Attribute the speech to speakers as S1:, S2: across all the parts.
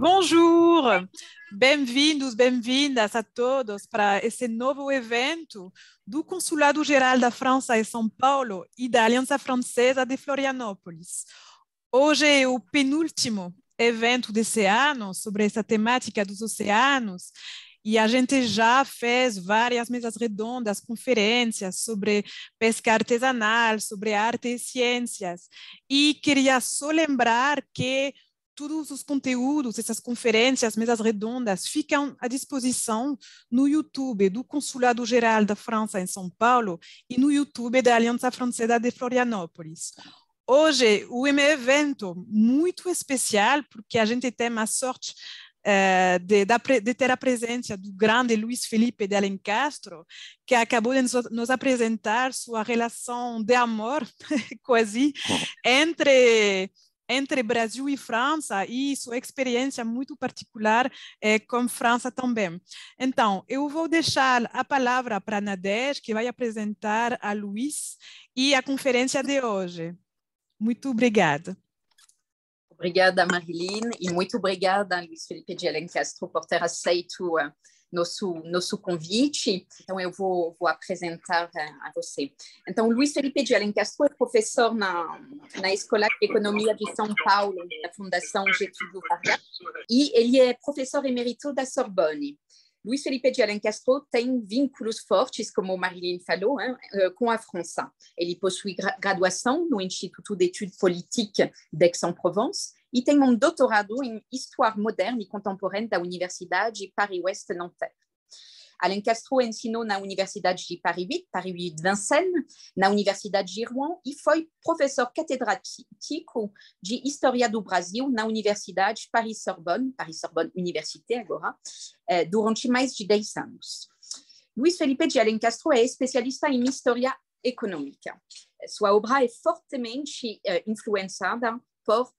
S1: Bonjour, bem-vindos, bem-vindas a todos para esse novo evento do Consulado Geral da França em São Paulo e da Aliança Francesa de Florianópolis. Hoje é o penúltimo evento desse ano sobre essa temática dos oceanos e a gente já fez várias mesas redondas, conferências sobre pesca artesanal, sobre arte e ciências. E queria só lembrar que todos os conteúdos, essas conferências, mesas redondas, ficam à disposição no YouTube do Consulado Geral da França em São Paulo e no YouTube da Aliança Francesa de Florianópolis. Hoje, o evento muito especial, porque a gente tem a sorte de ter a presença do grande Luiz Felipe de Alencastro, que acabou de nos apresentar sua relação de amor, quase, entre Brasil e França e sua experiência muito particular com França também. Então, eu vou deixar a palavra para a Nadege, que vai apresentar a Luiz e a conferência de hoje. Muito obrigada.
S2: Obrigada, Marilyn, e muito obrigada, Luiz Felipe de Alencastro, por ter aceito nosso convite. Então, eu vou apresentar a você. Então, Luiz Felipe de Alencastro é professor na Escola de Economia de São Paulo, da Fundação Getúlio Vargas, e ele é professor emérito da Sorbonne. Luiz Felipe de Alencastro tem vínculos fortes, como Marilyn falou, com a França. Ele possui graduação no Instituto d'Études Politiques d'Aix-en-Provence e tem doutorado em Histoire Moderne e Contemporaine da Universidade Paris-Ouest Nanterre. Alencastro ensinou na Universidade de Paris 8 de Vincennes, na Universidade de Rouen e foi professor catedrático de História do Brasil na Universidade Paris-Sorbonne Université agora, durante mais de 10 anos. Luiz Felipe de Alencastro é especialista em História Econômica. Sua obra é fortemente influenciada por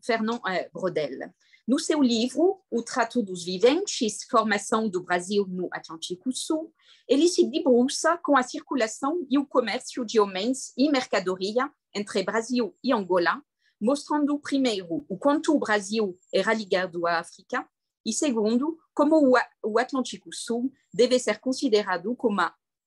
S2: Fernand Braudel. No seu livro, O Trato dos Viventes, Formação do Brasil no Atlântico Sul, ele se debruça com a circulação e o comércio de homens e mercadoria entre Brasil e Angola, mostrando, primeiro, o quanto o Brasil era ligado à África e, segundo, como o Atlântico Sul deve ser considerado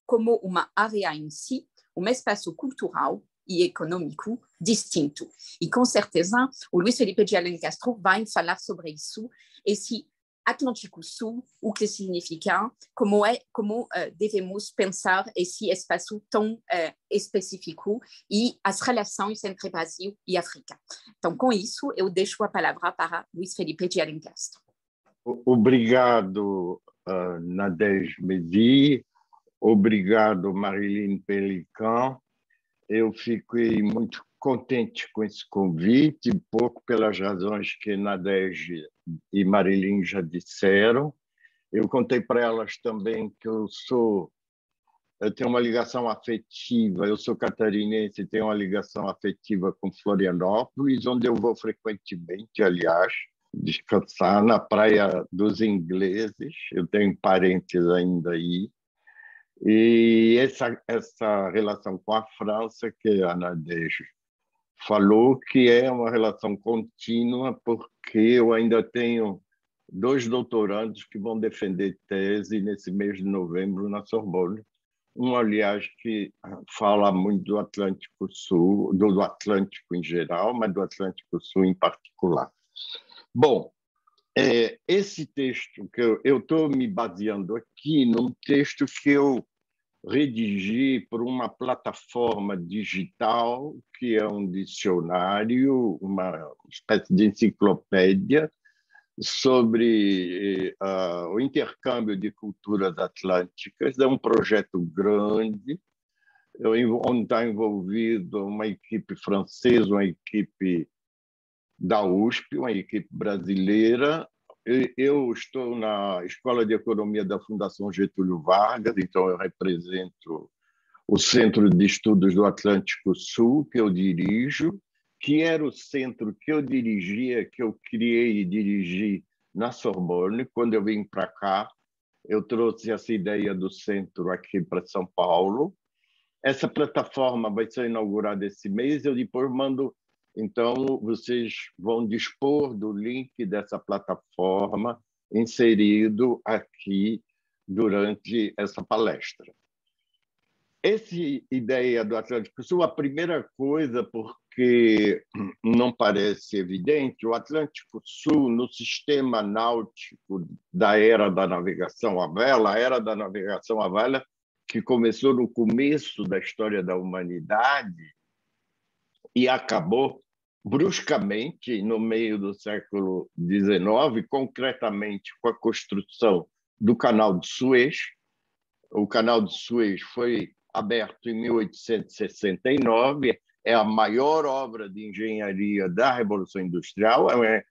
S2: como uma área em si, um espaço cultural e econômico distinto. E, com certeza, o Luiz Felipe de Alencastro vai falar sobre isso, esse Atlântico Sul, o que significa, como devemos pensar esse espaço tão específico e as relações entre Brasil e África. Então, com isso, eu deixo a palavra para Luiz Felipe de Alencastro.
S3: Obrigado, Nadege Medi. Obrigado, Marilyn Pelican. Eu fiquei muito contente com esse convite, pouco pelas razões que Nadege e Marilyn já disseram. Eu contei para elas também que eu tenho uma ligação afetiva, eu sou catarinense e tenho uma ligação afetiva com Florianópolis, onde eu vou frequentemente, aliás, descansar na Praia dos Ingleses. Eu tenho parentes ainda aí. E essa relação com a França, que a Nadege falou, que é uma relação contínua, porque eu ainda tenho 2 doutorandos que vão defender tese nesse mês de novembro na Sorbonne. Um, aliás, que fala muito do Atlântico Sul, do Atlântico em geral, mas do Atlântico Sul em particular. Bom, esse texto que eu estou me baseando aqui num texto que eu redigi por uma plataforma digital que é um dicionário, uma espécie de enciclopédia sobre o intercâmbio de culturas atlânticas. É um projeto grande, onde está envolvido uma equipe francesa, uma equipe da USP, uma equipe brasileira. Eu estou na Escola de Economia da Fundação Getúlio Vargas, então eu represento o Centro de Estudos do Atlântico Sul, que eu dirijo, que era o centro que eu dirigia, que eu criei e dirigi na Sorbonne. Quando eu vim para cá, eu trouxe essa ideia do centro aqui para São Paulo. Essa plataforma vai ser inaugurada esse mês. Eu depois mando Então, vocês vão dispor do link dessa plataforma inserido aqui durante essa palestra. Essa ideia do Atlântico Sul, a primeira coisa, porque não parece evidente, o Atlântico Sul, no sistema náutico da era da navegação à vela, a era da navegação à vela, que começou no começo da história da humanidade e acabou bruscamente no meio do século XIX, concretamente com a construção do Canal de Suez. O Canal de Suez foi aberto em 1869, é a maior obra de engenharia da Revolução Industrial, é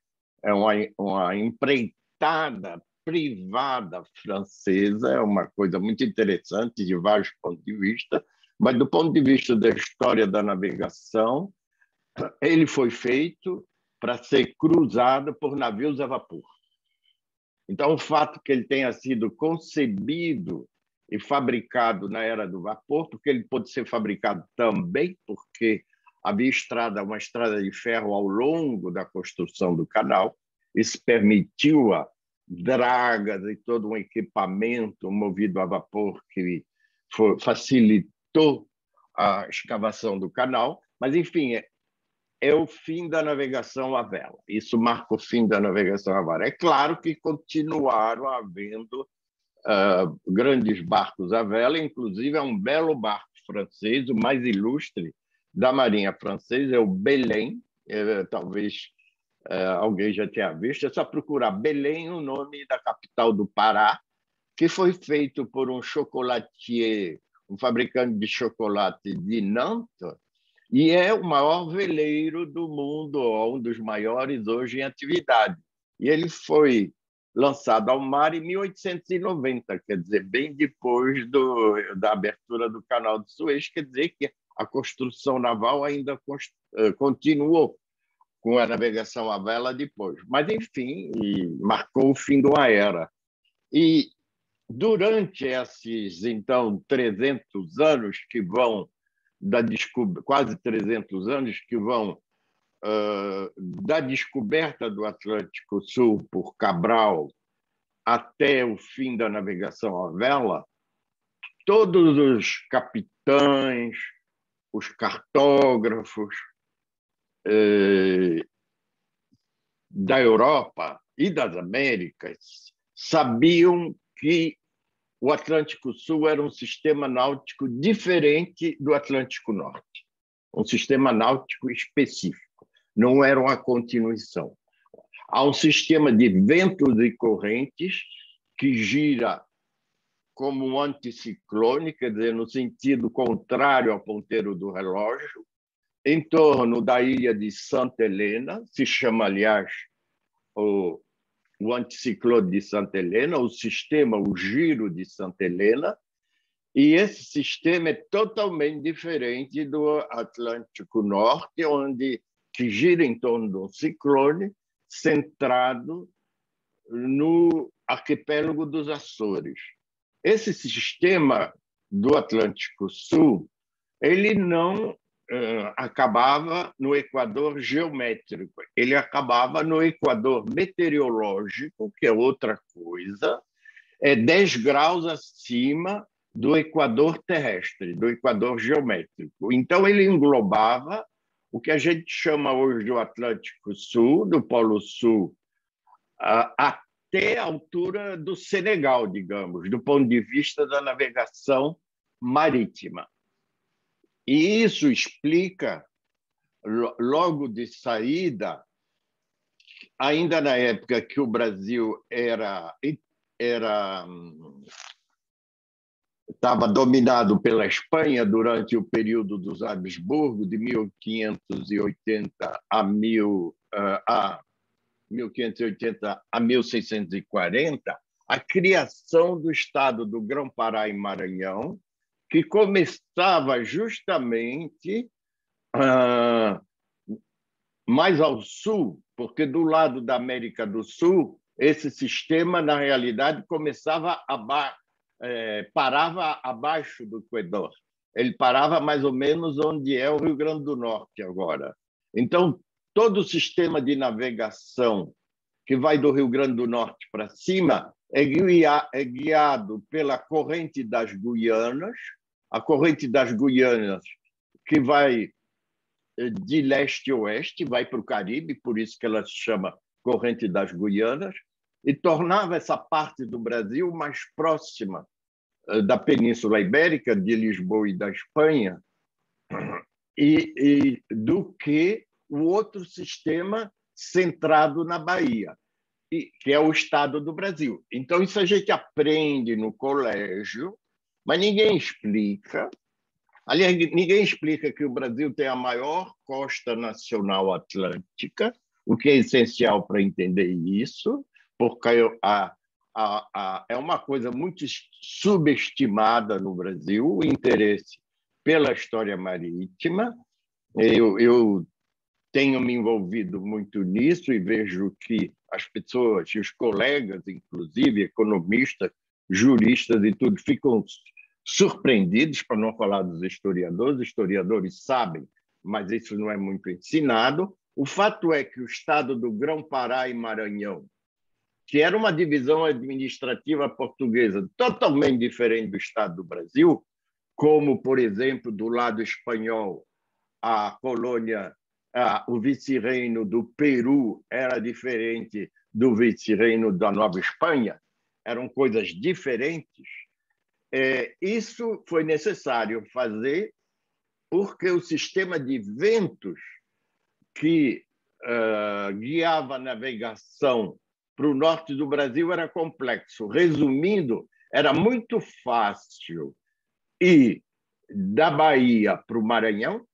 S3: uma empreitada privada francesa, é uma coisa muito interessante de vários pontos de vista, mas do ponto de vista da história da navegação, ele foi feito para ser cruzado por navios a vapor. Então, o fato que ele tenha sido concebido e fabricado na era do vapor, porque ele pode ser fabricado também porque havia uma estrada de ferro ao longo da construção do canal, isso permitiu a dragas e todo um equipamento movido a vapor que facilitou a escavação do canal, mas, enfim, é o fim da navegação à vela. Isso marca o fim da navegação à vela. É claro que continuaram havendo grandes barcos à vela, inclusive é um belo barco francês, o mais ilustre da Marinha Francesa, é o Belém. Talvez alguém já tenha visto, é só procurar Belém, o nome da capital do Pará, que foi feito por um chocolatier, um fabricante de chocolate de Nantes, e é o maior veleiro do mundo, um dos maiores hoje em atividade. E ele foi lançado ao mar em 1890, quer dizer, bem depois da abertura do Canal de Suez, quer dizer que a construção naval ainda continuou com a navegação à vela depois. Mas, enfim, marcou o fim de uma era. E durante esses, então, 300 anos que vão quase 300 anos que vão da descoberta do Atlântico Sul por Cabral até o fim da navegação à vela, todos os capitães, os cartógrafos da Europa e das Américas sabiam que o Atlântico Sul era um sistema náutico diferente do Atlântico Norte, um sistema náutico específico, não era uma continuação. Há um sistema de ventos e correntes que gira como um anticiclone, quer dizer, no sentido contrário ao ponteiro do relógio, em torno da ilha de Santa Helena, se chama, aliás, o anticiclone de Santa Helena, o sistema, o giro de Santa Helena, e esse sistema é totalmente diferente do Atlântico Norte, que gira em torno de um ciclone centrado no arquipélago dos Açores. Esse sistema do Atlântico Sul, ele não acabava no equador geométrico, ele acabava no equador meteorológico, que é outra coisa, 10 graus acima do equador terrestre, do equador geométrico. Então, ele englobava o que a gente chama hoje do Atlântico Sul, do Polo Sul, até a altura do Senegal, digamos, do ponto de vista da navegação marítima. E isso explica, logo de saída, ainda na época que o Brasil estava dominado pela Espanha durante o período dos Habsburgo, de 1580 a 1640, a criação do Estado do Grão-Pará e Maranhão, que começava justamente mais ao sul, porque do lado da América do Sul, esse sistema, na realidade, parava abaixo do Equador. Ele parava mais ou menos onde é o Rio Grande do Norte agora. Então, todo o sistema de navegação que vai do Rio Grande do Norte para cima é guiado pela corrente das Guianas, a corrente das Guianas que vai de leste a oeste, vai para o Caribe, por isso que ela se chama corrente das Guianas, e tornava essa parte do Brasil mais próxima da Península Ibérica, de Lisboa e da Espanha, do que o outro sistema centrado na Bahia, que é o estado do Brasil. Então, isso a gente aprende no colégio, mas ninguém explica. Aliás, ninguém explica que o Brasil tem a maior costa nacional atlântica, o que é essencial para entender isso, porque é uma coisa muito subestimada no Brasil, o interesse pela história marítima. Eu tenho me envolvido muito nisso e vejo que as pessoas, os colegas, inclusive economistas, juristas e tudo, ficam surpreendidos, para não falar dos historiadores. Os historiadores sabem, mas isso não é muito ensinado. O fato é que o estado do Grão-Pará e Maranhão, que era uma divisão administrativa portuguesa totalmente diferente do estado do Brasil, como, por exemplo, do lado espanhol, a colônia, o vice-reino do Peru era diferente do vice-reino da Nova Espanha, eram coisas diferentes. Isso foi necessário fazer porque o sistema de ventos que guiava a navegação para o norte do Brasil era complexo. Resumindo, era muito fácil ir da Bahia para o Maranhão,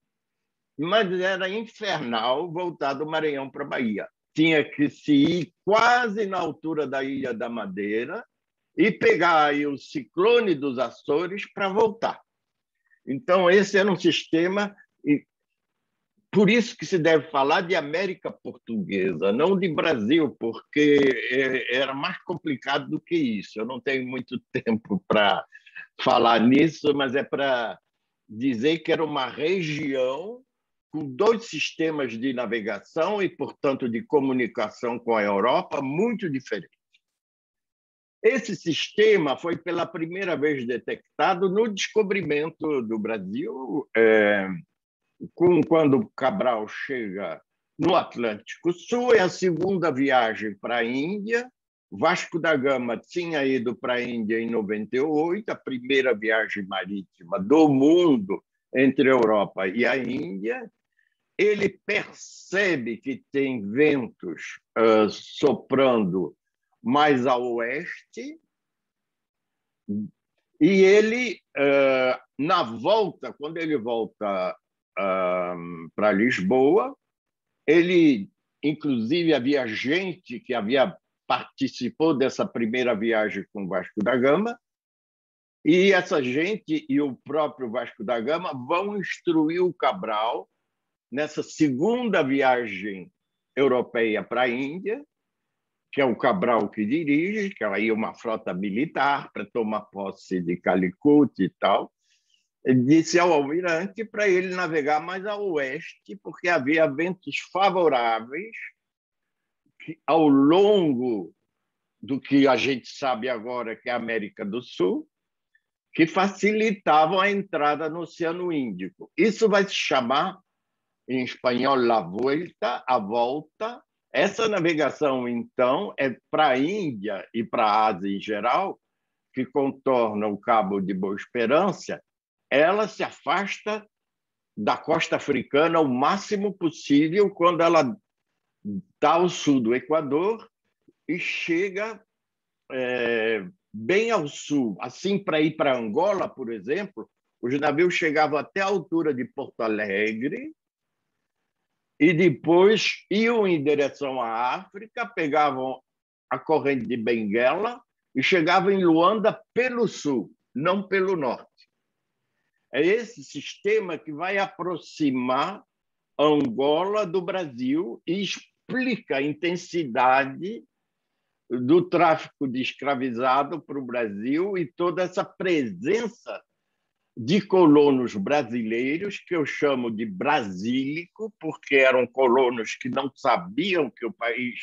S3: mas era infernal voltar do Maranhão para a Bahia. Tinha que se ir quase na altura da Ilha da Madeira e pegar aí o ciclone dos Açores para voltar. Então, esse era um sistema, e por isso que se deve falar de América Portuguesa, não de Brasil, porque era mais complicado do que isso. Eu não tenho muito tempo para falar nisso, mas é para dizer que era uma região com dois sistemas de navegação e, portanto, de comunicação com a Europa muito diferentes. Esse sistema foi pela primeira vez detectado no descobrimento do Brasil, quando Cabral chega no Atlântico Sul. É a segunda viagem para a Índia. Vasco da Gama tinha ido para a Índia em 98, a primeira viagem marítima do mundo entre a Europa e a Índia. Ele percebe que tem ventos soprando mais a oeste, e ele, na volta, quando ele volta para Lisboa, ele, inclusive, havia gente que participou dessa primeira viagem com Vasco da Gama, e essa gente e o próprio Vasco da Gama vão instruir o Cabral nessa segunda viagem europeia para a Índia, que é o Cabral que dirige, que aí é uma frota militar para tomar posse de Calicut e tal. Ele disse ao almirante para ele navegar mais a oeste, porque havia ventos favoráveis que, ao longo do que a gente sabe agora que é a América do Sul, que facilitavam a entrada no Oceano Índico. Isso vai se chamar, em espanhol, la vuelta, a volta. Essa navegação, então, é para a Índia e para a Ásia em geral, que contorna o Cabo de Boa Esperança. Ela se afasta da costa africana o máximo possível quando ela está ao sul do Equador e chega bem ao sul. Assim, para ir para Angola, por exemplo, os navios chegavam até a altura de Porto Alegre e depois iam em direção à África, pegavam a corrente de Benguela e chegavam em Luanda pelo sul, não pelo norte. É esse sistema que vai aproximar Angola do Brasil e explica a intensidade do tráfico de escravizado para o Brasil e toda essa presença de colonos brasileiros, que eu chamo de brasílico, porque eram colonos que não sabiam que o país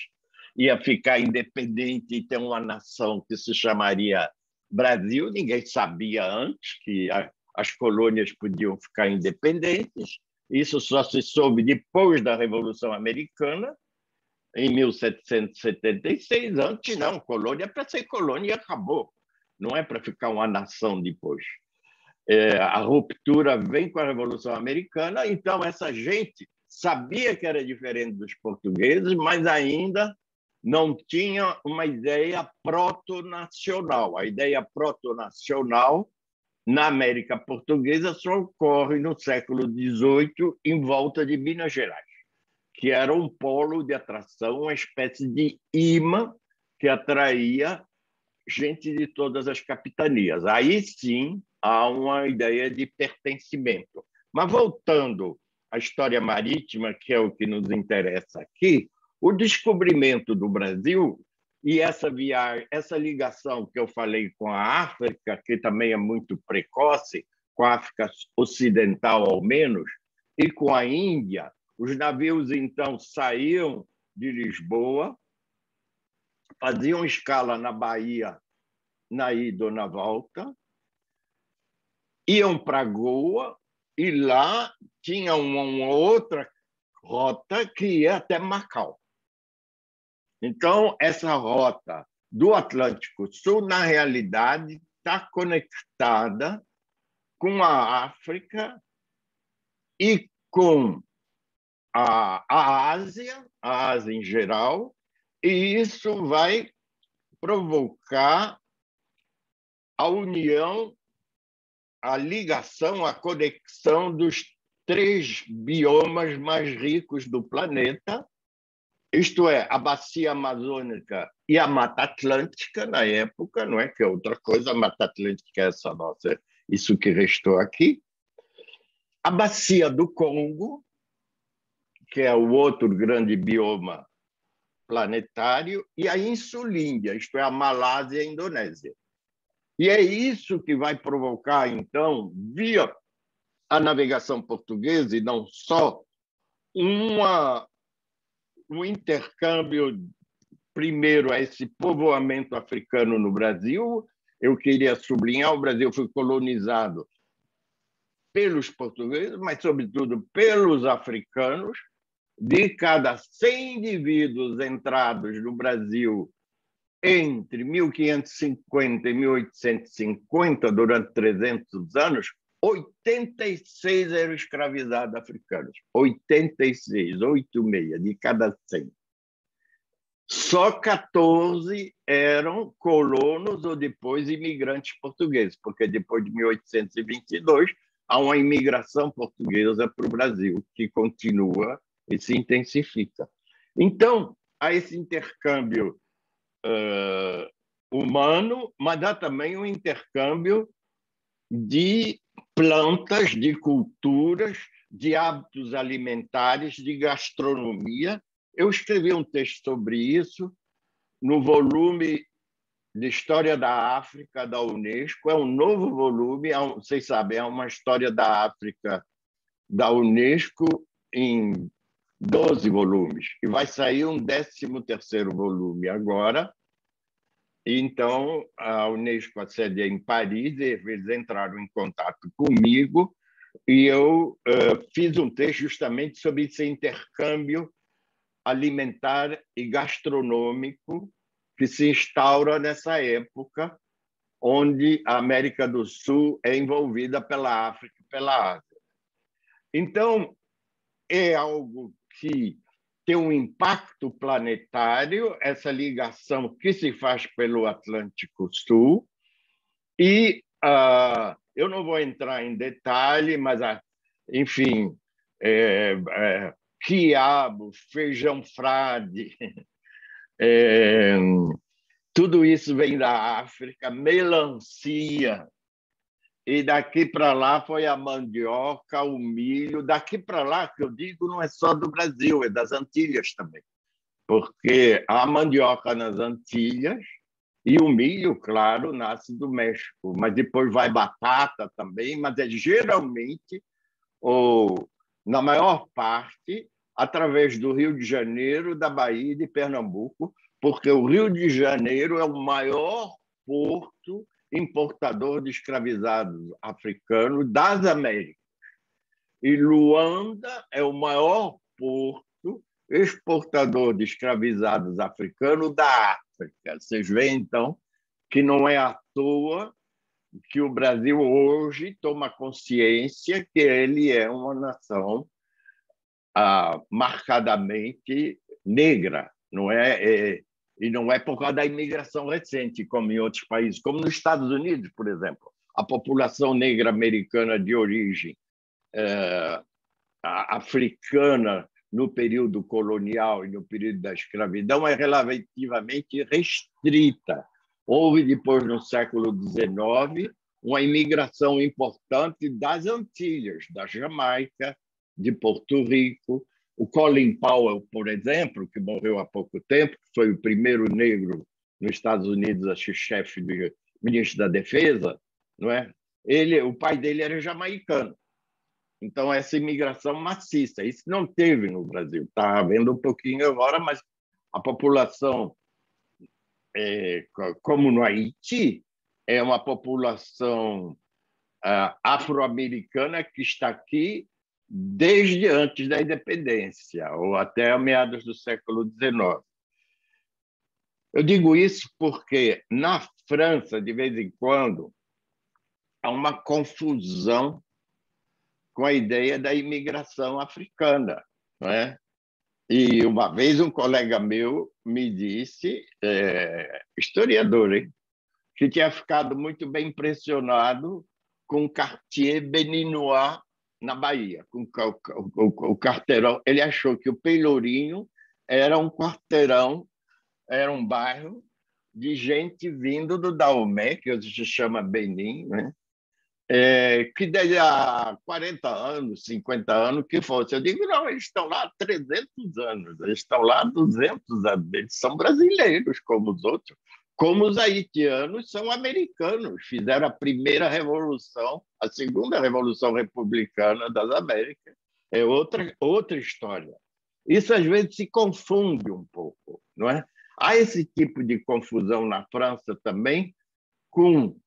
S3: ia ficar independente e ter uma nação que se chamaria Brasil. Ninguém sabia antes que as colônias podiam ficar independentes. Isso só se soube depois da Revolução Americana, em 1776. Antes, não. Colônia é para ser colônia e acabou. Não é para ficar uma nação depois. A ruptura vem com a Revolução Americana, então essa gente sabia que era diferente dos portugueses, mas ainda não tinha uma ideia proto-nacional. A ideia proto-nacional na América Portuguesa só ocorre no século XVIII, em volta de Minas Gerais, que era um polo de atração, uma espécie de imã que atraía gente de todas as capitanias. Aí sim há uma ideia de pertencimento. Mas voltando à história marítima, que é o que nos interessa aqui, o descobrimento do Brasil e essa viagem, essa ligação que eu falei com a África, que também é muito precoce, com a África Ocidental ao menos, e com a Índia, os navios então saíam de Lisboa, faziam escala na Bahia, na ida ou na volta, iam para Goa e lá tinha uma outra rota que ia até Macau. Então, essa rota do Atlântico Sul, na realidade, está conectada com a África e com a Ásia em geral, e isso vai provocar a união, a ligação, a conexão dos 3 biomas mais ricos do planeta, isto é, a Bacia Amazônica e a Mata Atlântica, na época, não é que é outra coisa, a Mata Atlântica é essa nossa, isso que restou aqui, a Bacia do Congo, que é o outro grande bioma planetário, e a Insulíndia, isto é, a Malásia e a Indonésia. E é isso que vai provocar, então, via a navegação portuguesa, e não só, um intercâmbio, primeiro, a esse povoamento africano no Brasil. Eu queria sublinhar, o Brasil foi colonizado pelos portugueses, mas, sobretudo, pelos africanos. De cada 100 indivíduos entrados no Brasil entre 1550 e 1850, durante 300 anos, 86 eram escravizados africanos. 86, 86 de cada 100. Só 14 eram colonos ou depois imigrantes portugueses, porque depois de 1822 há uma imigração portuguesa para o Brasil, que continua e se intensifica. Então, há esse intercâmbio humano, mas há também um intercâmbio de plantas, de culturas, de hábitos alimentares, de gastronomia. Eu escrevi um texto sobre isso no volume de História da África da Unesco. É um novo volume, vocês sabem, é uma história da África da Unesco em 12 volumes, e vai sair um 13º volume agora. Então, a Unesco, a sede é em Paris, e eles entraram em contato comigo, e eu fiz um texto justamente sobre esse intercâmbio alimentar e gastronômico que se instaura nessa época, onde a América do Sul é envolvida pela África e pela Ásia. Então, é algo que tem um impacto planetário, essa ligação que se faz pelo Atlântico Sul. E eu não vou entrar em detalhe, mas, enfim, quiabo, feijão frade, tudo isso vem da África, melancia. E daqui para lá foi a mandioca, o milho. Daqui para lá, que eu digo, não é só do Brasil, é das Antilhas também. Porque a mandioca nas Antilhas E o milho, claro, nasce do México, mas depois vai batata também, mas é geralmente, ou na maior parte, através do Rio de Janeiro, da Bahia e de Pernambuco, porque o Rio de Janeiro é o maior porto importador de escravizados africanos das Américas. E Luanda é o maior porto exportador de escravizados africanos da África. Vocês veem, então, que não é à toa que o Brasil hoje toma consciência que ele é uma nação marcadamente negra, não é? E não é por causa da imigração recente, como em outros países, como nos Estados Unidos, por exemplo. A população negra americana de origem africana no período colonial e no período da escravidão é relativamente restrita. Houve, depois, no século XIX, uma imigração importante das Antilhas, da Jamaica, de Porto Rico. O Colin Powell, por exemplo, que morreu há pouco tempo, que foi o primeiro negro nos Estados Unidos a ser chefe do ministro da Defesa, não é? O pai dele era jamaicano. Então, essa imigração maciça, isso não teve no Brasil. Está havendo um pouquinho agora, mas a população, como no Haiti, é uma população afro-americana que está aqui desde antes da independência, ou até a meados do século XIX. Eu digo isso porque, na França, de vez em quando, há uma confusão com a ideia da imigração africana, não é? E uma vez um colega meu me disse, historiador, hein, que tinha ficado muito bem impressionado com o Quartier Beninois na Bahia, com o quarteirão. Ele achou que o Pelourinho era um quarteirão, era um bairro de gente vindo do Dahomey, que hoje se chama Benin, né? Que desde há 40 anos, 50 anos, que fosse. Eu digo, não, eles estão lá há 300 anos, eles estão lá há 200 anos, eles são brasileiros como os outros, como os haitianos são americanos, fizeram a primeira revolução, a segunda revolução republicana das Américas, é outra história. Isso às vezes se confunde um pouco, não é? Há esse tipo de confusão na França também, com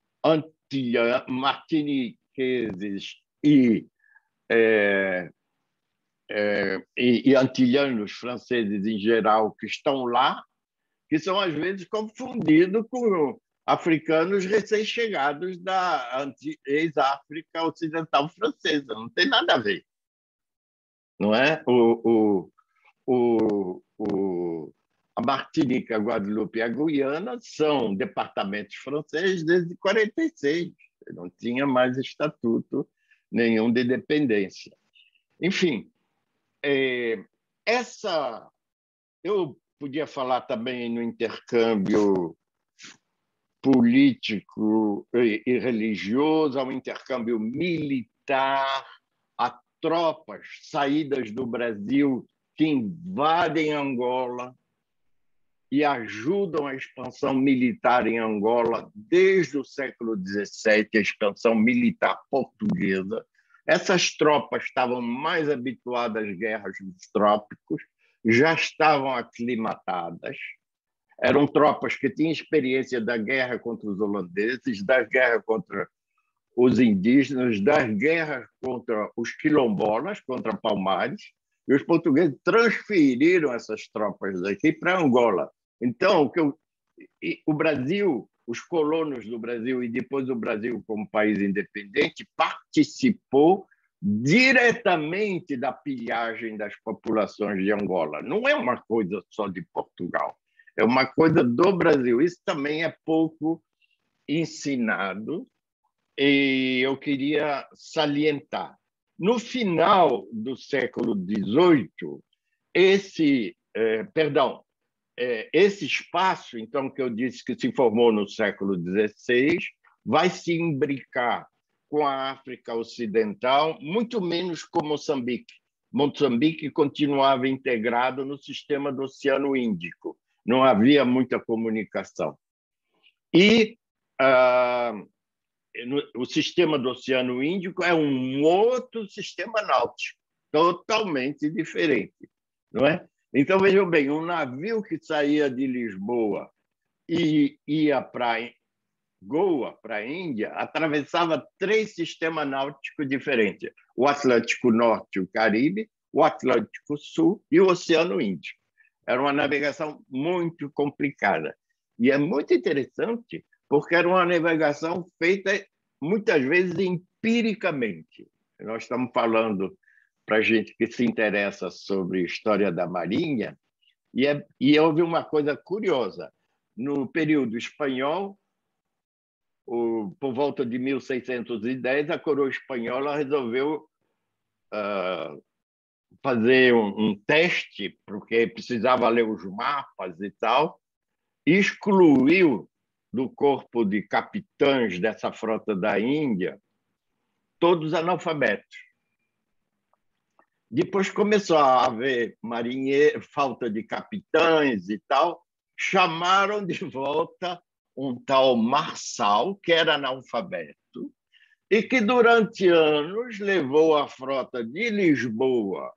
S3: martiniqueses e antilhanos franceses em geral que estão lá, que são às vezes confundidos com africanos recém-chegados da ex-África Ocidental Francesa. Não tem nada a ver, não é? A Martinica, a Guadeloupe e a Guiana são departamentos franceses desde 1946. Não tinha mais estatuto nenhum de independência. Enfim, eu podia falar também no intercâmbio político e religioso, ao intercâmbio militar, a tropas saídas do Brasil que invadem Angola e ajudam a expansão militar em Angola desde o século XVII, a expansão militar portuguesa. Essas tropas estavam mais habituadas às guerras dos trópicos, já estavam aclimatadas, eram tropas que tinham experiência da guerra contra os holandeses, da guerra contra os indígenas, das guerras contra os quilombolas, contra Palmares, e os portugueses transferiram essas tropas daqui para Angola. Então, o Brasil, os colonos do Brasil e depois o Brasil como país independente participou diretamente da pilhagem das populações de Angola. Não é uma coisa só de Portugal, é uma coisa do Brasil. Isso também é pouco ensinado e eu queria salientar. No final do século XVIII, esse espaço, então, que eu disse que se formou no século XVI, vai se imbricar com a África Ocidental, muito menos com Moçambique. Moçambique continuava integrado no sistema do Oceano Índico, não havia muita comunicação. E o sistema do Oceano Índico é um outro sistema náutico, totalmente diferente, não é? Então, vejam bem, um navio que saía de Lisboa e ia para Goa, para a Índia, atravessava 3 sistemas náuticos diferentes: o Atlântico Norte, o Caribe, o Atlântico Sul e o Oceano Índico. Era uma navegação muito complicada. E é muito interessante, porque era uma navegação feita, muitas vezes, empiricamente. Nós estamos falando, para gente que se interessa sobre história da Marinha, e houve uma coisa curiosa. No período espanhol, por volta de 1610, a coroa espanhola resolveu fazer um teste, porque precisava ler os mapas e tal, e excluiu do corpo de capitães dessa frota da Índia todos analfabetos. Depois começou a haver falta de capitães e tal, chamaram de volta um tal Marçal, que era analfabeto, e que durante anos levou a frota de Lisboa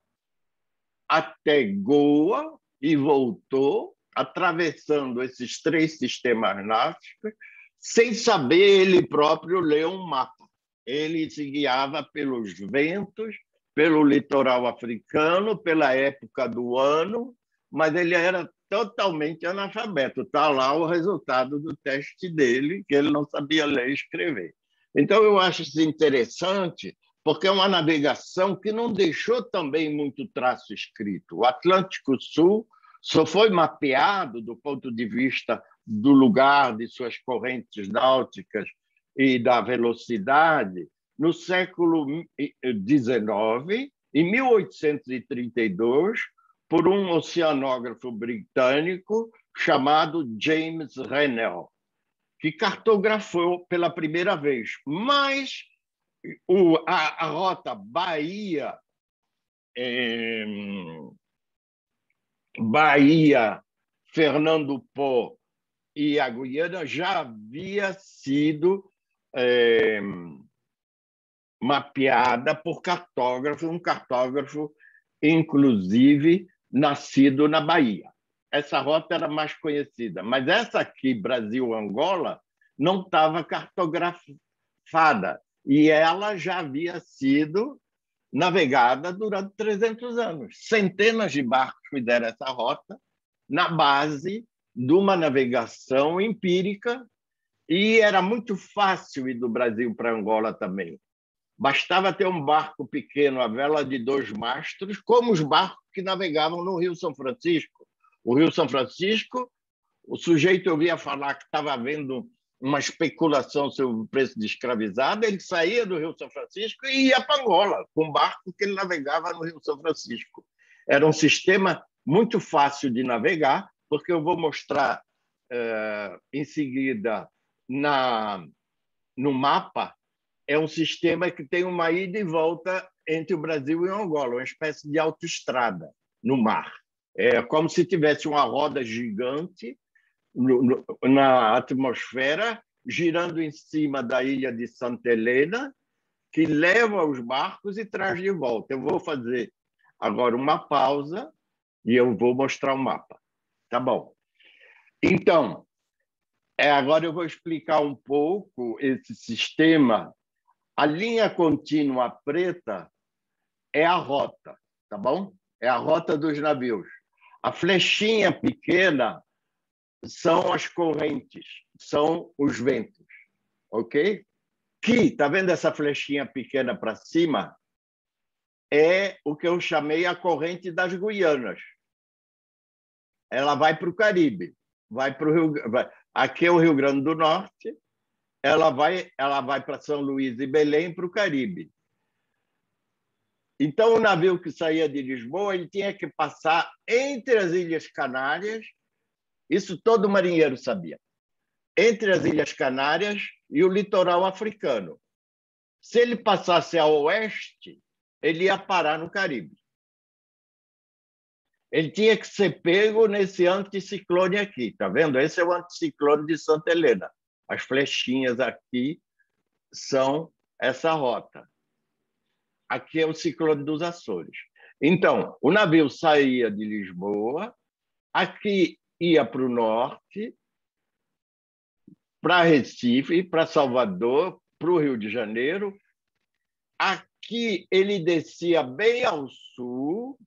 S3: até Goa e voltou, atravessando esses 3 sistemas náuticos, sem saber ele próprio ler um mapa. Ele se guiava pelos ventos, pelo litoral africano, pela época do ano, mas ele era totalmente analfabeto. Está lá o resultado do teste dele, que ele não sabia ler e escrever. Então, eu acho isso interessante, porque é uma navegação que não deixou também muito traço escrito. O Atlântico Sul só foi mapeado do ponto de vista do lugar de suas correntes náuticas e da velocidade no século XIX, em 1832, por um oceanógrafo britânico chamado James Rennell, que cartografou pela primeira vez. Mas a rota Bahia, Fernando Pô e a Guiana já havia sido mapeada por um cartógrafo, inclusive, nascido na Bahia. Essa rota era mais conhecida, mas essa aqui, Brasil-Angola, não estava cartografada, e ela já havia sido navegada durante 300 anos. Centenas de barcos fizeram essa rota na base de uma navegação empírica, e era muito fácil ir do Brasil para Angola também. Bastava ter um barco pequeno, a vela de 2 mastros, como os barcos que navegavam no Rio São Francisco. O Rio São Francisco, o sujeito ouvia falar que estava havendo uma especulação sobre o preço de escravizado, ele saía do Rio São Francisco e ia para Angola, com um barco que ele navegava no Rio São Francisco. Era um sistema muito fácil de navegar, porque eu vou mostrar em seguida no mapa. É um sistema que tem uma ida e volta entre o Brasil e Angola, uma espécie de autoestrada no mar. É como se tivesse uma roda gigante na atmosfera, girando em cima da ilha de Santa Helena, que leva os barcos e traz de volta. Eu vou fazer agora uma pausa e eu vou mostrar o mapa. Tá bom? Então, agora eu vou explicar um pouco esse sistema. A linha contínua preta é a rota, tá bom? É a rota dos navios. A flechinha pequena são as correntes, são os ventos, ok? Tá vendo essa flechinha pequena para cima? É o que eu chamei a corrente das Guianas. Ela vai para o Caribe, aqui é o Rio Grande do Norte, ela vai para São Luís e Belém, para o Caribe. Então, o navio que saía de Lisboa, ele tinha que passar entre as Ilhas Canárias, isso todo marinheiro sabia, entre as Ilhas Canárias e o litoral africano. Se ele passasse a oeste, ele ia parar no Caribe. Ele tinha que ser pego nesse anticiclone aqui, tá vendo? Esse é o anticiclone de Santa Helena. As flechinhas aqui são essa rota. Aqui é o ciclone dos Açores. Então, o navio saía de Lisboa, aqui ia para o norte, para Recife, para Salvador, para o Rio de Janeiro. Aqui ele descia bem ao sul,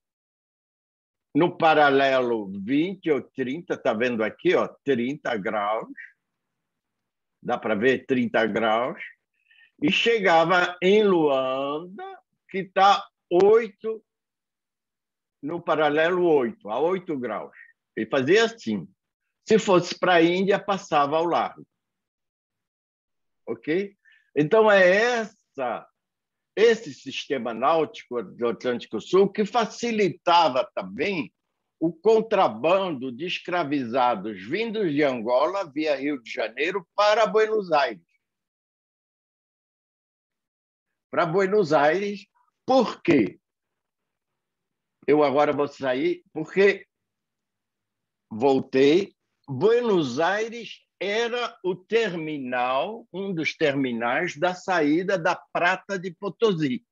S3: no paralelo 20 ou 30, está vendo aqui, ó, 30 graus, dá para ver 30 graus, e chegava em Luanda, que está 8, no paralelo 8, a 8 graus. Ele fazia assim. Se fosse para a Índia, passava ao largo. Ok? Então, é esse sistema náutico do Atlântico Sul que facilitava também o contrabando de escravizados vindos de Angola via Rio de Janeiro para Buenos Aires. Para Buenos Aires, por quê? Eu agora vou sair, porque voltei. Buenos Aires era o terminal, um dos terminais da saída da prata de Potosí.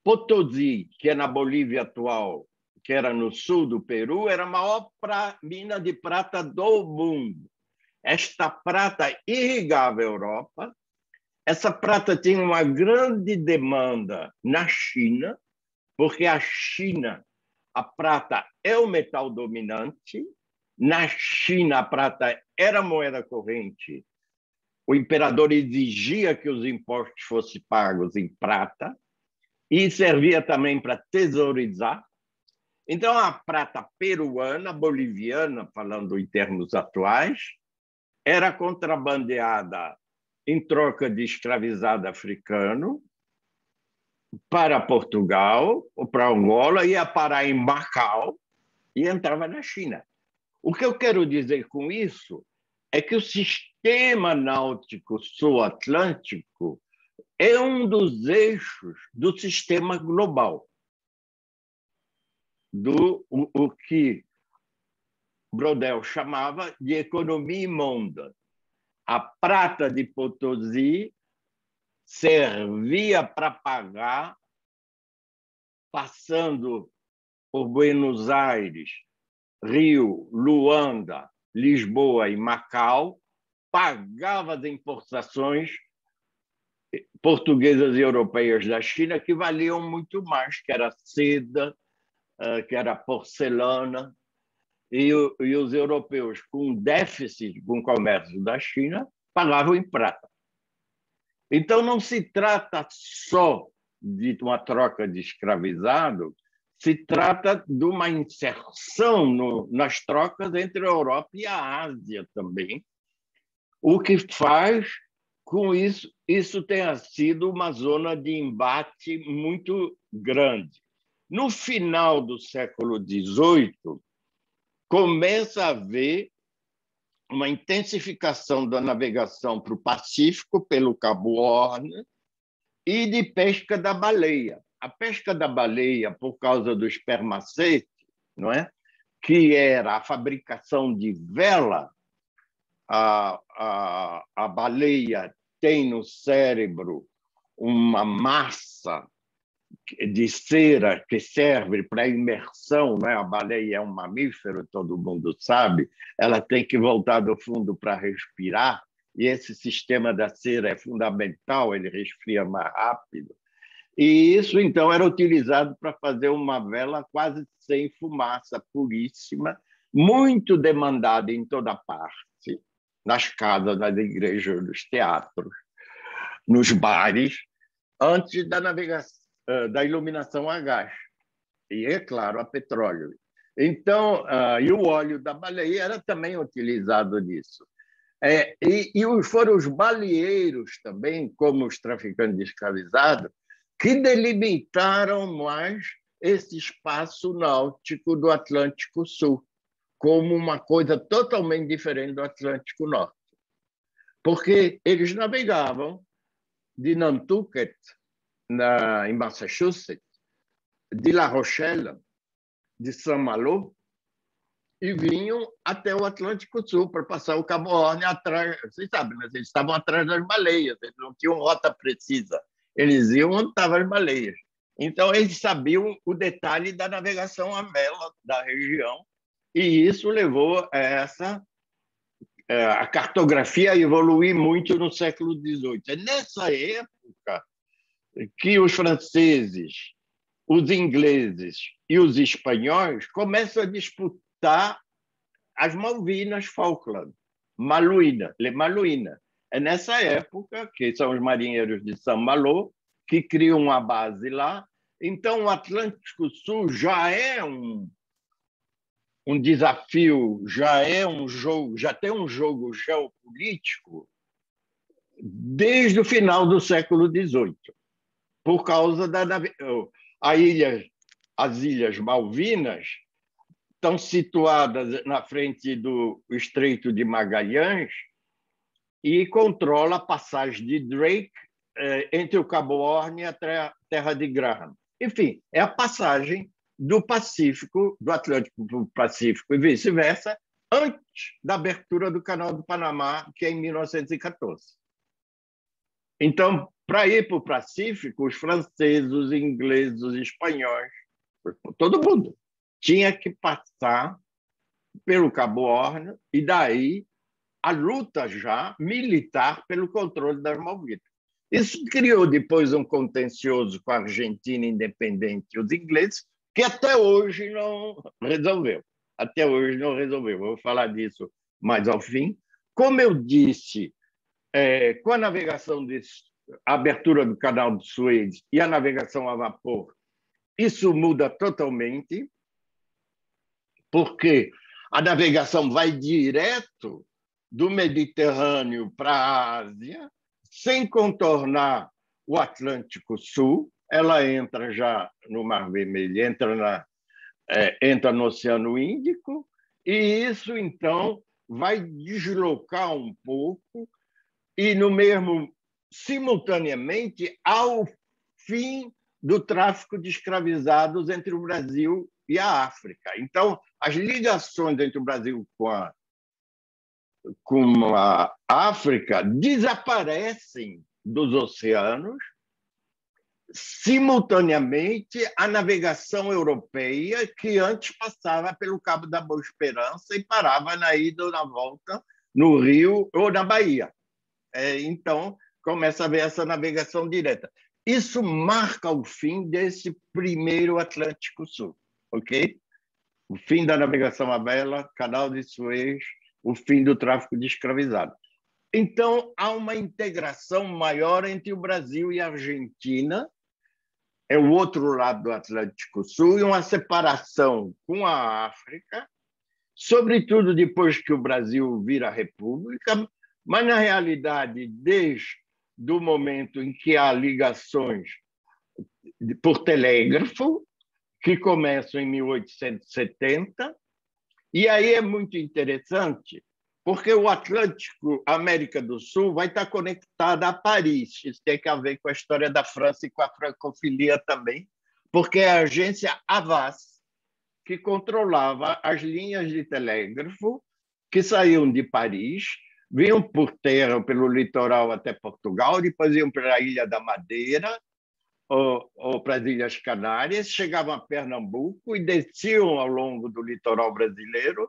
S3: Potosí, que é na Bolívia atual, que era no sul do Peru, era a maior mina de prata do mundo. Esta prata irrigava a Europa. Essa prata tinha uma grande demanda na China, porque a China, a prata é o metal dominante. Na China, a prata era moeda corrente. O imperador exigia que os impostos fossem pagos em prata e servia também para tesourizar. Então, a prata peruana, boliviana, falando em termos atuais, era contrabandeada em troca de escravizado africano para Portugal ou para Angola, ia parar em Macau e entrava na China. O que eu quero dizer com isso é que o sistema náutico sul-atlântico é um dos eixos do sistema global, o que Brodel chamava de economia imunda. A prata de Potosí servia para pagar, passando por Buenos Aires, Rio, Luanda, Lisboa e Macau, pagava as importações portuguesas e europeias da China, que valiam muito mais, que era seda, que era porcelana, e os europeus, com déficit com o comércio da China, pagavam em prata. Então, não se trata só de uma troca de escravizado, se trata de uma inserção nas trocas entre a Europa e a Ásia também, o que faz com isso tenha sido uma zona de embate muito grande. No final do século XVIII, começa a haver uma intensificação da navegação para o Pacífico, pelo Cabo Horn, e de pesca da baleia. A pesca da baleia, por causa do espermacete, não é? Que era a fabricação de vela, a baleia tem no cérebro uma massa de cera que serve para imersão, né? A baleia é um mamífero, todo mundo sabe, ela tem que voltar do fundo para respirar, e esse sistema da cera é fundamental, ele resfria mais rápido. E isso, então, era utilizado para fazer uma vela quase sem fumaça, puríssima, muito demandada em toda parte, nas casas, nas igrejas, nos teatros, nos bares, antes da navegação, da iluminação a gás. E, é claro, a petróleo. Então, e o óleo da baleia era também utilizado nisso. E foram os baleeiros também, como os traficantes de escravizados, que delimitaram mais esse espaço náutico do Atlântico Sul, como uma coisa totalmente diferente do Atlântico Norte. Porque eles navegavam de Nantucket, em Massachusetts, de La Rochelle, de Saint-Malo e vinham até o Atlântico Sul para passar o Cabo Horn atrás. Vocês sabem, né? Eles estavam atrás das baleias, eles não tinham rota precisa. Eles iam onde estavam as baleias. Então, eles sabiam o detalhe da navegação à vela da região, e isso levou a cartografia a evoluir muito no século XVIII. É nessa época que os franceses, os ingleses e os espanhóis começam a disputar as Malvinas Falkland, Les Malouines. É nessa época que são os marinheiros de Saint-Malo que criam uma base lá. Então, o Atlântico Sul já é um desafio, já é um jogo, já tem um jogo geopolítico desde o final do século XVIII, por causa as Ilhas Malvinas estão situadas na frente do Estreito de Magalhães e controla a passagem de Drake entre o Cabo Horn e a Terra de Graham. Enfim, é a passagem do Pacífico, do Atlântico para o Pacífico e vice-versa, antes da abertura do Canal do Panamá, que é em 1914. Então, para ir para o Pacífico, os franceses, os ingleses, os espanhóis, todo mundo tinha que passar pelo Cabo Horn e daí a luta já militar pelo controle das Malvinas. Isso criou depois um contencioso com a Argentina independente e os ingleses, que até hoje não resolveu. Até hoje não resolveu. Vou falar disso mais ao fim. Como eu disse, com a navegação a abertura do Canal de Suez e a navegação a vapor, isso muda totalmente, porque a navegação vai direto do Mediterrâneo para a Ásia, sem contornar o Atlântico Sul. Ela entra já no Mar Vermelho, entra no Oceano Índico, e isso, então, vai deslocar um pouco, e simultaneamente, ao fim do tráfico de escravizados entre o Brasil e a África. Então, as ligações entre o Brasil com a África desaparecem dos oceanos. Simultaneamente, a navegação europeia, que antes passava pelo Cabo da Boa Esperança e parava na ida ou na volta no Rio ou na Bahia. Então, começa a haver essa navegação direta. Isso marca o fim desse primeiro Atlântico Sul, ok? O fim da navegação à vela, Canal de Suez, o fim do tráfico de escravizados. Então, há uma integração maior entre o Brasil e a Argentina, é o outro lado do Atlântico Sul, e uma separação com a África, sobretudo depois que o Brasil vira república, mas, na realidade, desde o momento em que há ligações por telégrafo, que começam em 1870, e aí é muito interessante, porque o Atlântico, a América do Sul, vai estar conectada a Paris. Isso tem a ver com a história da França e com a francofilia também, porque é a agência Havas que controlava as linhas de telégrafo que saíam de Paris, vinham por terra pelo litoral até Portugal, depois iam para a Ilha da Madeira ou para as Ilhas Canárias, chegavam a Pernambuco e desciam ao longo do litoral brasileiro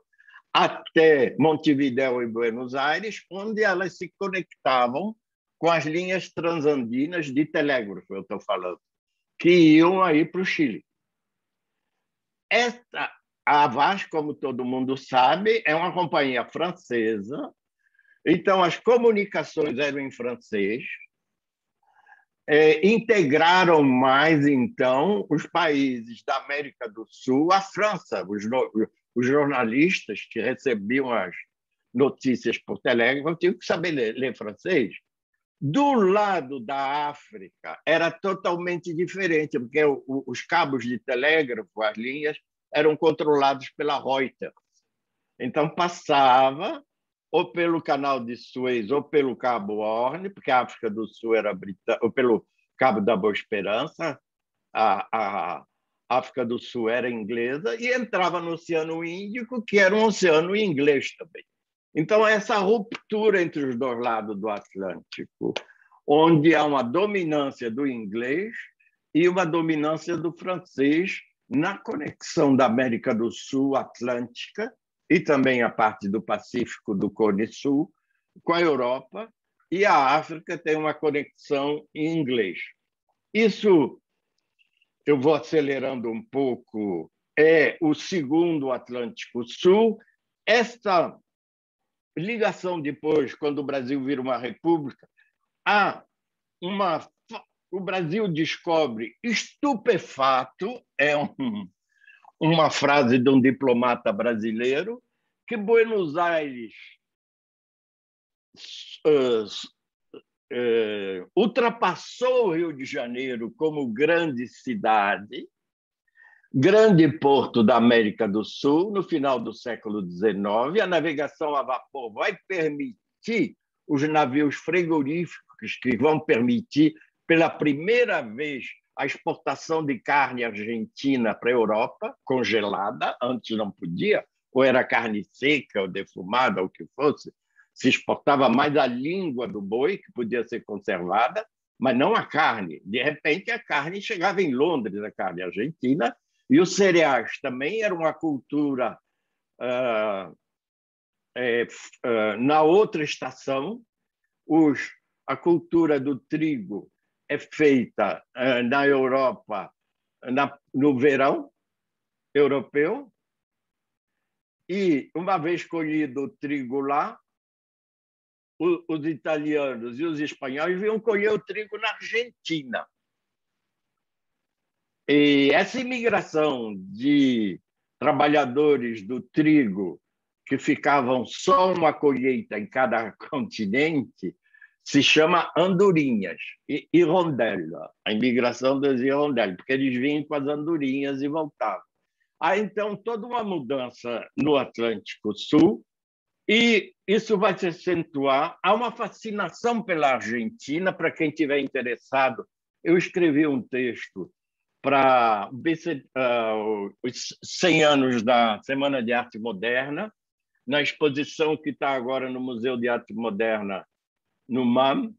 S3: até Montevidéu e Buenos Aires, onde elas se conectavam com as linhas transandinas de telégrafo, eu estou falando, que iam aí para o Chile. A Havas, como todo mundo sabe, é uma companhia francesa, então as comunicações eram em francês, integraram mais, então, os países da América do Sul, a França, os jornalistas que recebiam as notícias por telégrafo tinham que saber ler francês. Do lado da África, era totalmente diferente, porque os cabos de telégrafo, as linhas, eram controlados pela Reuters. Então, passava ou pelo Canal de Suez ou pelo Cabo Horn, porque a África do Sul era britânica, ou pelo Cabo da Boa Esperança. A África do Sul era inglesa e entrava no Oceano Índico, que era um oceano inglês também. Então, essa ruptura entre os dois lados do Atlântico, onde há uma dominância do inglês e uma dominância do francês na conexão da América do Sul Atlântica e também a parte do Pacífico do Cone Sul com a Europa, e a África tem uma conexão em inglês. Isso, eu vou acelerando um pouco, é o segundo Atlântico Sul. Esta ligação depois, quando o Brasil vira uma república, o Brasil descobre estupefato, uma frase de um diplomata brasileiro, que Buenos Aires ultrapassou o Rio de Janeiro como grande cidade, grande porto da América do Sul, no final do século XIX. A navegação a vapor vai permitir os navios frigoríficos que vão permitir, pela primeira vez, a exportação de carne argentina para a Europa, congelada, antes não podia, ou era carne seca ou defumada, ou o que fosse. Se exportava mais a língua do boi, que podia ser conservada, mas não a carne. De repente, a carne chegava em Londres, a carne argentina, e os cereais também era uma cultura na outra estação. A cultura do trigo é feita na Europa no verão europeu, e, uma vez colhido o trigo lá, os italianos e os espanhóis vinham colher o trigo na Argentina. E essa imigração de trabalhadores do trigo, que ficavam só uma colheita em cada continente, se chama andorinhas, e rondela, a imigração dos hirondelles, porque eles vinham com as andorinhas e voltavam. Há, então, toda uma mudança no Atlântico Sul, e isso vai se acentuar. Há uma fascinação pela Argentina, para quem estiver interessado. Eu escrevi um texto para os 100 anos da Semana de Arte Moderna, na exposição que está agora no Museu de Arte Moderna, no MAM.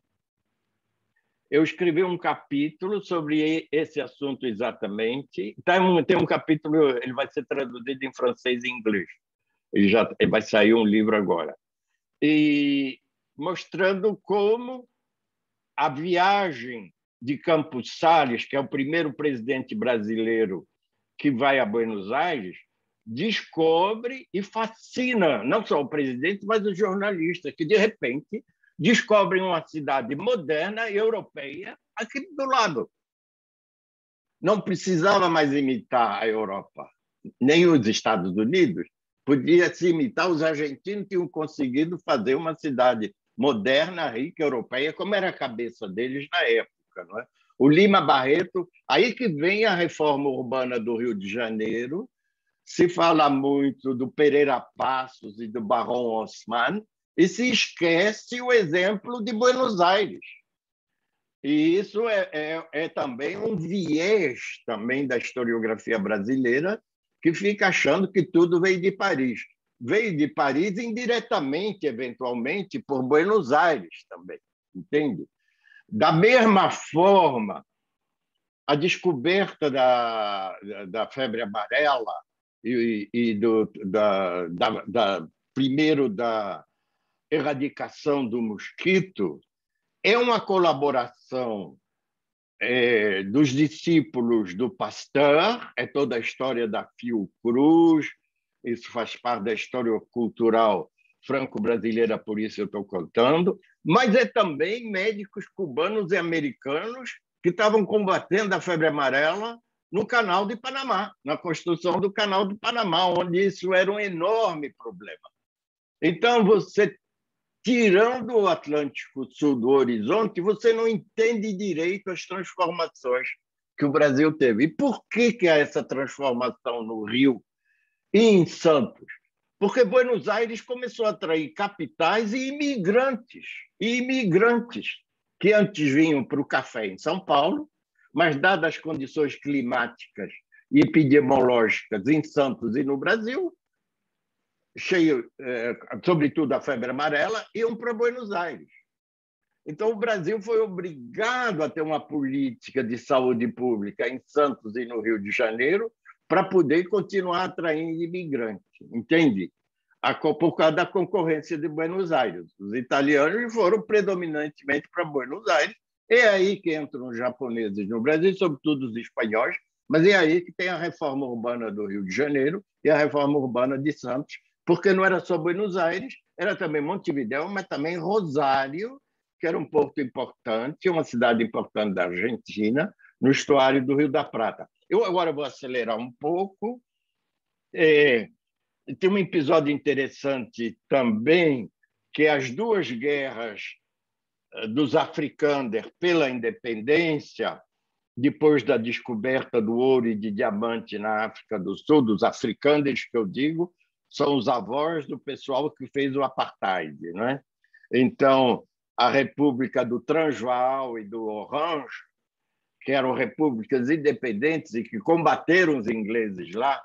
S3: Eu escrevi um capítulo sobre esse assunto exatamente. Tem um capítulo, ele vai ser traduzido em francês e inglês. Ele vai sair um livro agora. E mostrando como a viagem de Campos Salles, que é o primeiro presidente brasileiro que vai a Buenos Aires, descobre e fascina não só o presidente, mas os jornalistas, que, de repente, descobrem uma cidade moderna e europeia aqui do lado. Não precisava mais imitar a Europa, nem os Estados Unidos. Podia se imitar. Os argentinos tinham conseguido fazer uma cidade moderna, rica, europeia, como era a cabeça deles na época, não é? O Lima Barreto, aí que vem a reforma urbana do Rio de Janeiro. Se fala muito do Pereira Passos e do Barão Haussmann, e se esquece o exemplo de Buenos Aires. E isso é também um viés também da historiografia brasileira, que fica achando que tudo veio de Paris. Veio de Paris indiretamente, eventualmente, por Buenos Aires também, entende? Da mesma forma, a descoberta da febre amarela primeiro da erradicação do mosquito é uma colaboração dos discípulos do Pasteur, é toda a história da Fiocruz, isso faz parte da história cultural franco-brasileira, por isso eu estou contando, mas é também médicos cubanos e americanos que estavam combatendo a febre amarela no Canal de Panamá, na construção do Canal de Panamá, onde isso era um enorme problema. Então, você, tirando o Atlântico Sul do horizonte, você não entende direito as transformações que o Brasil teve. E por que há essa transformação no Rio e em Santos? Porque Buenos Aires começou a atrair capitais e imigrantes que antes vinham para o café em São Paulo, mas, dadas as condições climáticas epidemiológicas em Santos e no Brasil, cheio, sobretudo a febre amarela, iam para Buenos Aires. Então, o Brasil foi obrigado a ter uma política de saúde pública em Santos e no Rio de Janeiro para poder continuar atraindo imigrantes, entende? Por causa da concorrência de Buenos Aires. Os italianos foram predominantemente para Buenos Aires, é aí que entram os japoneses no Brasil, sobretudo os espanhóis, mas é aí que tem a reforma urbana do Rio de Janeiro e a reforma urbana de Santos, porque não era só Buenos Aires, era também Montevidéu, mas também Rosário, que era um porto importante, uma cidade importante da Argentina, no estuário do Rio da Prata. Eu agora vou acelerar um pouco. Tem um episódio interessante também, que é as duas guerras dos africâner pela independência, depois da descoberta do ouro e de diamante na África do Sul, dos africâneres que eu digo, são os avós do pessoal que fez o apartheid, não é? Então, a República do Transvaal e do Orange, que eram repúblicas independentes e que combateram os ingleses lá,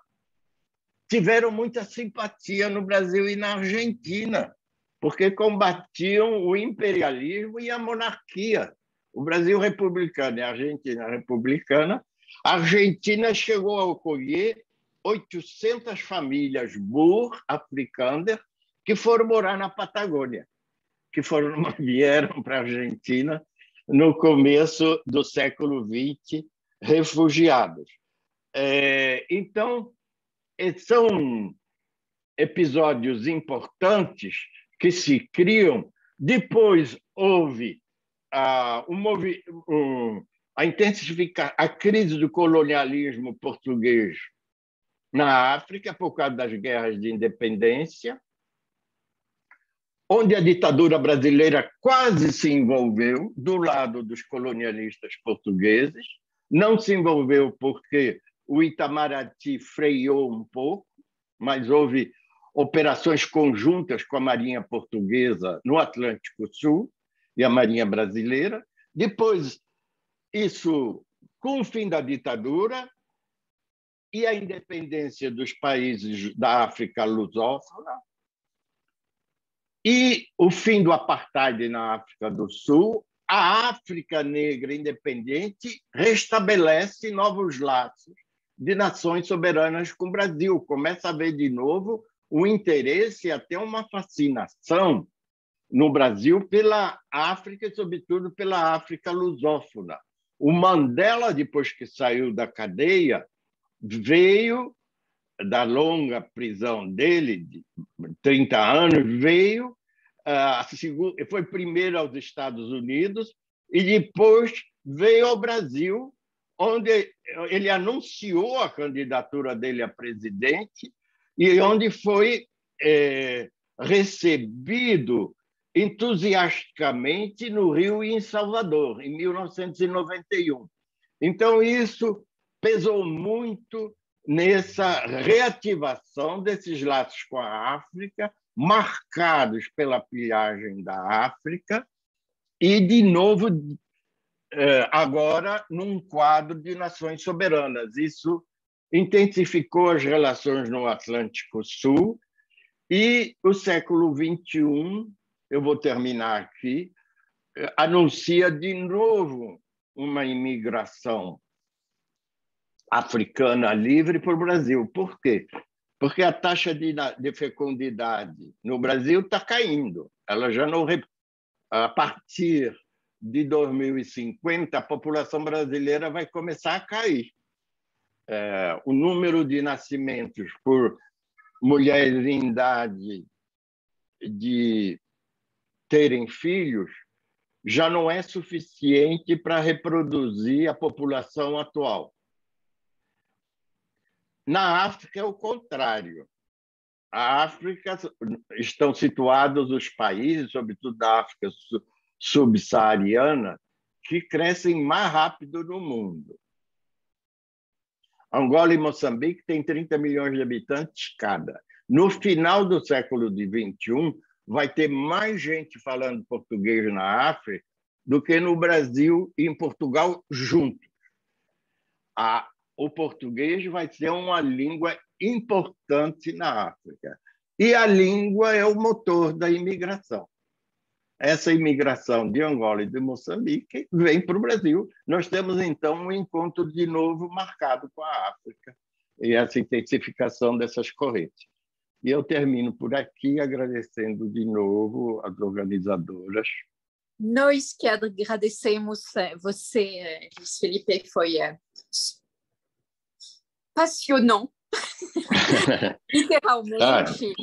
S3: tiveram muita simpatia no Brasil e na Argentina, porque combatiam o imperialismo e a monarquia. O Brasil republicano e a Argentina republicana. A Argentina chegou a acolher 800 famílias Boer africanas que foram morar na Patagônia, vieram para a Argentina no começo do século XX, refugiados. Então, são episódios importantes que se criam. Depois houve a crise do colonialismo português na África por causa das guerras de independência, onde a ditadura brasileira quase se envolveu do lado dos colonialistas portugueses. Não se envolveu porque o Itamaraty freou um pouco, mas houve operações conjuntas com a Marinha Portuguesa no Atlântico Sul e a Marinha Brasileira. Depois, isso, com o fim da ditadura e a independência dos países da África lusófona, e o fim do apartheid na África do Sul, a África negra independente restabelece novos laços de nações soberanas com o Brasil. Começa a haver de novo um interesse e até uma fascinação no Brasil pela África e, sobretudo, pela África lusófona. O Mandela, depois que saiu da cadeia, veio da longa prisão dele, de 30 anos, veio, foi primeiro aos Estados Unidos e depois veio ao Brasil, onde ele anunciou a candidatura dele a presidente e onde foi recebido entusiasticamente no Rio e em Salvador, em 1991. Então, isso pesou muito nessa reativação desses laços com a África, marcados pela pilhagem da África, e, de novo, agora, num quadro de nações soberanas. Isso intensificou as relações no Atlântico Sul e o século XXI, eu vou terminar aqui, anuncia de novo uma imigração africana livre para o Brasil. Por quê? Porque a taxa de fecundidade no Brasil está caindo. Ela já não... A partir de 2050, a população brasileira vai começar a cair. O número de nascimentos por mulheres em idade de terem filhos já não é suficiente para reproduzir a população atual. Na África é o contrário. A África estão situados os países, sobretudo da África subsaariana, que crescem mais rápido no mundo. Angola e Moçambique têm 30 milhões de habitantes cada. No final do século XXI, vai ter mais gente falando português na África do que no Brasil e em Portugal juntos. o português vai ser uma língua importante na África. E a língua é o motor da imigração. Essa imigração de Angola e de Moçambique vem para o Brasil. Nós temos, então, um encontro de novo marcado com a África e essa intensificação dessas correntes. E eu termino por aqui agradecendo de novo as organizadoras.
S2: Nós que agradecemos você, Luiz Felipe, foi passionante, literalmente.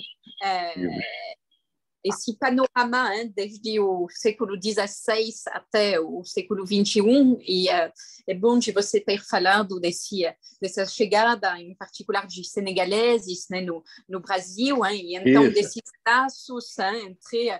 S2: Esse panorama, desde o século XVI até o século XXI, e é bom de você ter falado dessa chegada, em particular de senegaleses, né, no Brasil, e então desses laços entre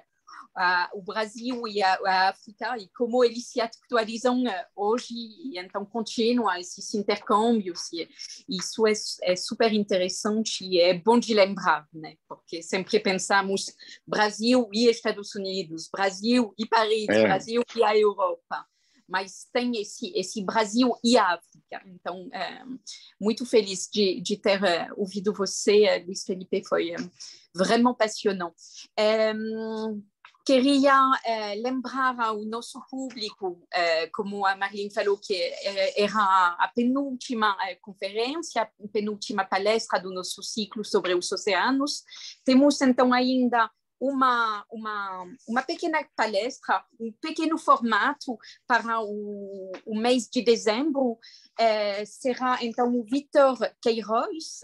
S2: o Brasil e a África, e como eles se atualizam hoje, e então continua esses intercâmbios, e isso é super interessante e é bom de lembrar, né? Porque sempre pensamos Brasil e Estados Unidos, Brasil e Paris, Brasil e a Europa, mas tem esse Brasil e a África. Então, muito feliz de ter ouvido você, Luiz Felipe, foi vraiment passionnant. Queria lembrar ao nosso público, como a Marilyn falou, que era a penúltima conferência, a penúltima palestra do nosso ciclo sobre os oceanos. Temos, então, ainda uma pequena palestra, um pequeno formato para o mês de dezembro. Será, então, o Vitor Queiroz,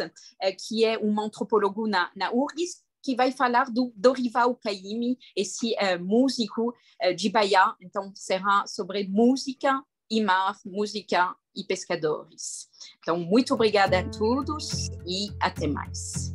S2: que é um antropólogo na URGS, que vai falar do Dorival Caymmi, esse músico de Bahia. Então, será sobre música e mar, música e pescadores. Então, muito obrigada a todos e até mais.